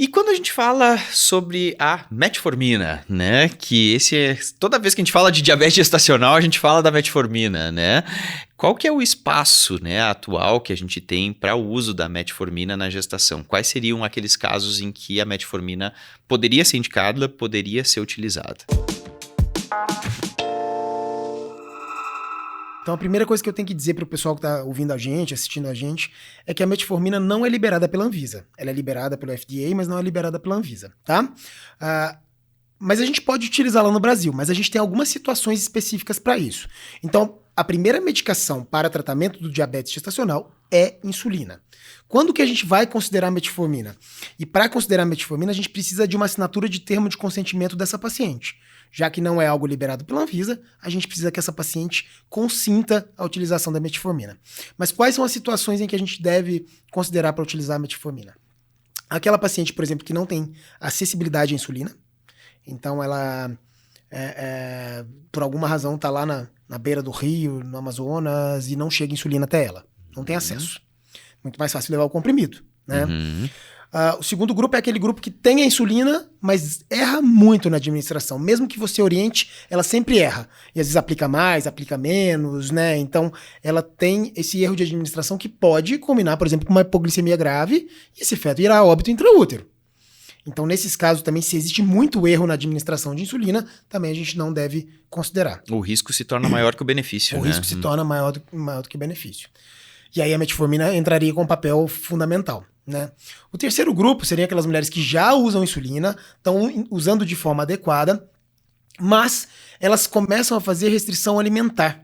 E quando a gente fala sobre a metformina, né, toda vez que a gente fala de diabetes gestacional, a gente fala da metformina, né? Qual que é o espaço, né, atual que a gente tem para o uso da metformina na gestação? Quais seriam aqueles casos em que a metformina poderia ser indicada, poderia ser utilizada? Então a primeira coisa que eu tenho que dizer para o pessoal que está ouvindo a gente, assistindo a gente, é que a metformina não é liberada pela Anvisa. Ela é liberada pelo FDA, mas não é liberada pela Anvisa, tá? Mas a gente pode utilizá-la no Brasil, mas a gente tem algumas situações específicas para isso. Então, a primeira medicação para tratamento do diabetes gestacional é insulina. Quando que a gente vai considerar metformina? E para considerar metformina, a gente precisa de uma assinatura de termo de consentimento dessa paciente. Já que não é algo liberado pela Anvisa, a gente precisa que essa paciente consinta a utilização da metformina. Mas quais são as situações em que a gente deve considerar para utilizar a metformina? Aquela paciente, por exemplo, que não tem acessibilidade à insulina, então ela, por alguma razão, está lá na beira do rio, no Amazonas, e não chega insulina até ela. Não tem acesso. Muito mais fácil levar o comprimido, né? O segundo grupo é aquele grupo que tem a insulina, mas erra muito na administração. Mesmo que você oriente, ela sempre erra. E às vezes aplica mais, aplica menos, né? Então, ela tem esse erro de administração que pode combinar, por exemplo, com uma hipoglicemia grave e esse feto irá a óbito intraútero. Então, nesses casos também, se existe muito erro na administração de insulina, também a gente não deve considerar. O risco se torna maior que o benefício, O né? risco se torna maior do que o benefício. E aí a metformina entraria com um papel fundamental, né? O terceiro grupo seriam aquelas mulheres que já usam insulina, estão usando de forma adequada, mas elas começam a fazer restrição alimentar.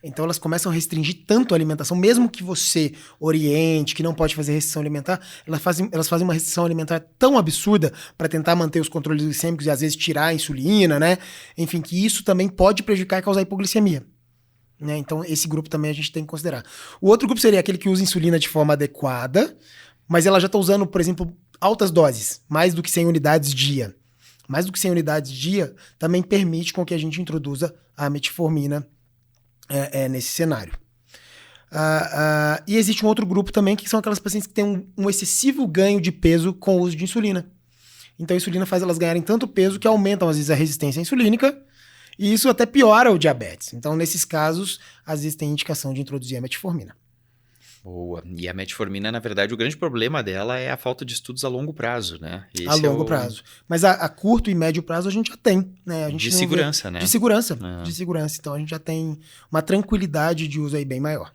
Então elas começam a restringir tanto a alimentação, mesmo que você oriente, que não pode fazer restrição alimentar, elas fazem uma restrição alimentar tão absurda para tentar manter os controles glicêmicos e às vezes tirar a insulina, né? Enfim, que isso também pode prejudicar e causar hipoglicemia. Né? Então, esse grupo também a gente tem que considerar. O outro grupo seria aquele que usa insulina de forma adequada, mas ela já está usando, por exemplo, altas doses, mais do que 100 unidades dia. Mais do que 100 unidades dia também permite com que a gente introduza a metformina nesse cenário. E existe um outro grupo também, que são aquelas pacientes que têm um excessivo ganho de peso com o uso de insulina. Então, a insulina faz elas ganharem tanto peso que aumentam, às vezes, a resistência insulínica, e isso até piora o diabetes. Então, nesses casos, às vezes tem indicação de introduzir a metformina. Boa. E a metformina, na verdade, o grande problema dela é a falta de estudos a longo prazo, né? A longo prazo. Mas a curto e médio prazo a gente já tem, né? A gente de segurança, né? De segurança. De segurança. Então, a gente já tem uma tranquilidade de uso aí bem maior.